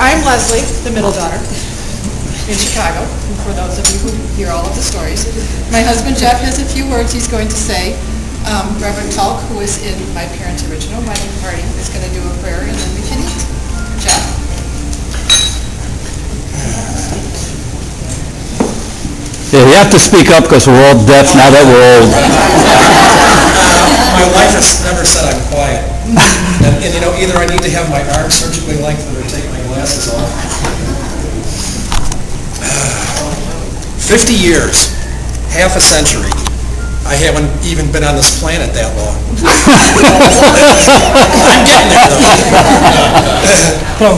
I'm Leslie, the middle daughter, in Chicago, for those of you who hear all of the stories. My husband Jeff has a few words he's going to say. Reverend Tulk, who is in my parents' original wedding party, is going to do a prayer, and then we can eat. Jeff? Yeah, you have to speak up because we're all deaf now that we're old. My wife has never said I'm quiet. And you know, either I need to have my arms surgically lengthened or take my glasses off. 50 years, half a century. I haven't even been on this planet that long. I'm getting there, though.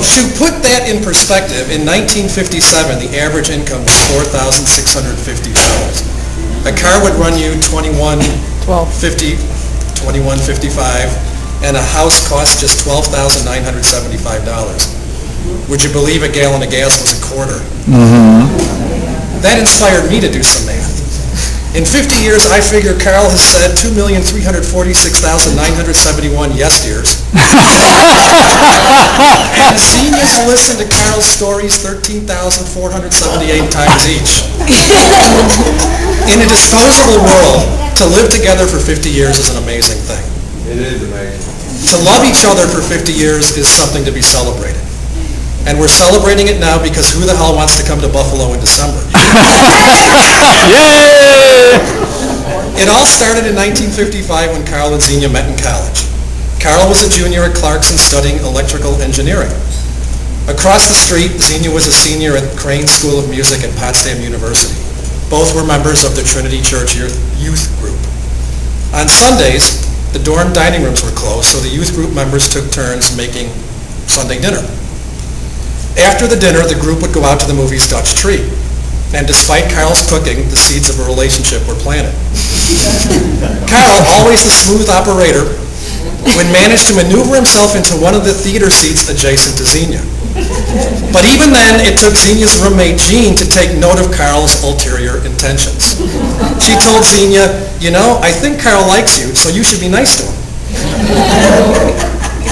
To put that in perspective, in 1957, the average income was $4,650. A car would run you $21.55, and a house cost just $12,975. Would you believe a gallon of gas was a quarter? That inspired me to do some math. In 50 years, I figure Carl has said 2,346,971 yes years. And Xenia's listened to Carl's stories 13,478 times each. In a disposable world, to live together for 50 years is an amazing thing. It is amazing. To love each other for 50 years is something to be celebrated. And we're celebrating it now because who the hell wants to come to Buffalo in December? Yay! It all started in 1955 when Carl and Xenia met in college. Carl was a junior at Clarkson studying electrical engineering. Across the street, Xenia was a senior at Crane School of Music at Potsdam University. Both were members of the Trinity Church Youth Group. On Sundays, the dorm dining rooms were closed, so the youth group members took turns making Sunday dinner. After the dinner, the group would go out to the movie's Dutch Tree. And despite Carl's cooking, the seeds of a relationship were planted. Carl, always the smooth operator, would manage to maneuver himself into one of the theater seats adjacent to Xenia. But even then, it took Xenia's roommate, Jean, to take note of Carl's ulterior intentions. She told Xenia, "You know, I think Carl likes you, so you should be nice to him."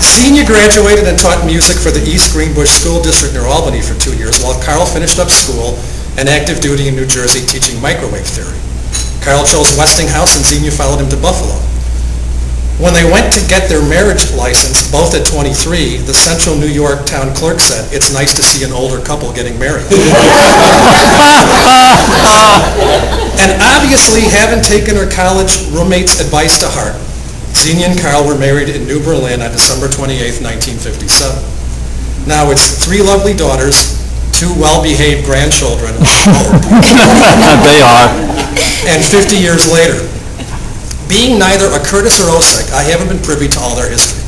Xenia graduated and taught music for the East Greenbush School District near Albany for 2 years, while Carl finished up school and active duty in New Jersey teaching microwave theory. Carl chose Westinghouse and Xenia followed him to Buffalo. When they went to get their marriage license, both at 23, the Central New York town clerk said, "It's nice to see an older couple getting married." And obviously, having taken her college roommate's advice to heart, Xenia and Carl were married in New Berlin on December 28, 1957. Now it's 3 lovely daughters, 2 well-behaved grandchildren, They are. and 50 years later. Being neither a Curtis or Osek, I haven't been privy to all their history.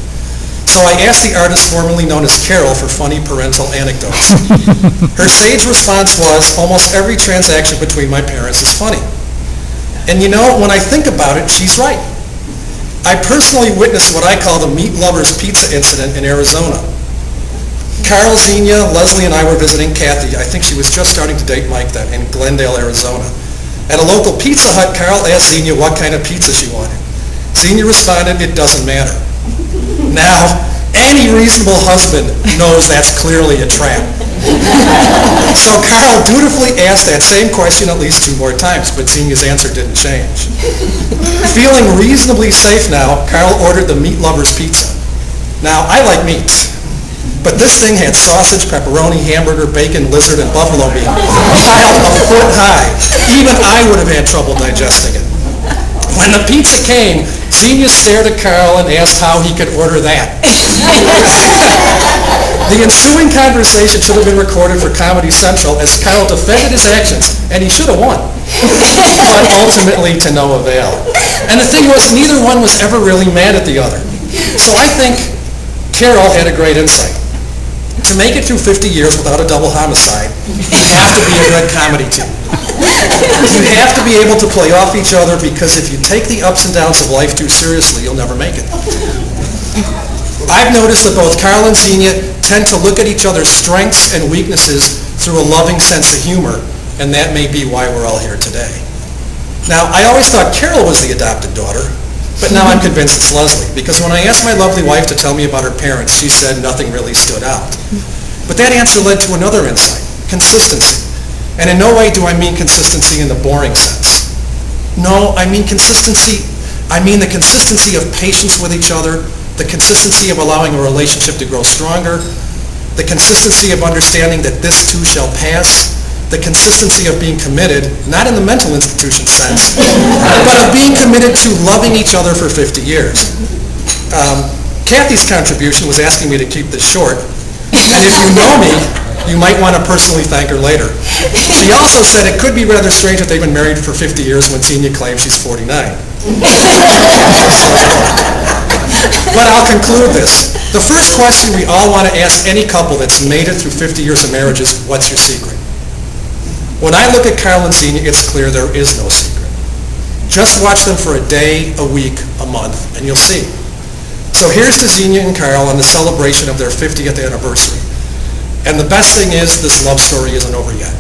So I asked the artist formerly known as Carol for funny parental anecdotes. Her sage response was, "Almost every transaction between my parents is funny." And you know, when I think about it, she's right. I personally witnessed what I call the meat lovers pizza incident in Arizona. Carl, Xenia, Leslie, and I were visiting Kathy. I think she was just starting to date Mike then, in Glendale, Arizona. At a local Pizza Hut, Carl asked Xenia what kind of pizza she wanted. Xenia responded, "It doesn't matter." Now, any reasonable husband knows that's clearly a trap. So Carl dutifully asked that same question at least 2 more times, but Xenia's answer didn't change. Feeling reasonably safe now, Carl ordered the meat lover's pizza. Now, I like meats, but this thing had sausage, pepperoni, hamburger, bacon, lizard, and buffalo meat piled a foot high. Even I would have had trouble digesting it. When the pizza came, Xenia stared at Carl and asked how he could order that. The ensuing conversation should have been recorded for Comedy Central as Carl defended his actions, and he should have won, but ultimately to no avail. And the thing was, neither one was ever really mad at the other. So I think Carol had a great insight. To make it through 50 years without a double homicide, you have to be a good comedy team. You have to be able to play off each other, because if you take the ups and downs of life too seriously, you'll never make it. I've noticed that both Carl and Xenia tend to look at each other's strengths and weaknesses through a loving sense of humor, and that may be why we're all here today. Now, I always thought Carol was the adopted daughter, but now I'm convinced it's Leslie, because when I asked my lovely wife to tell me about her parents, she said nothing really stood out. But that answer led to another insight, consistency. And in no way do I mean consistency in the boring sense. No, I mean consistency. I mean the consistency of patience with each other, the consistency of allowing a relationship to grow stronger, the consistency of understanding that this too shall pass, the consistency of being committed, not in the mental institution sense, but of being committed to loving each other for 50 years. Kathy's contribution was asking me to keep this short, and if you know me, you might want to personally thank her later. She also said it could be rather strange that they've been married for 50 years when Xenia claims she's 49. But I'll conclude this. The first question we all want to ask any couple that's made it through 50 years of marriage is, what's your secret? When I look at Carl and Xenia, it's clear there is no secret. Just watch them for a day, a week, a month, and you'll see. So here's to Xenia and Carl on the celebration of their 50th anniversary. And the best thing is, this love story isn't over yet.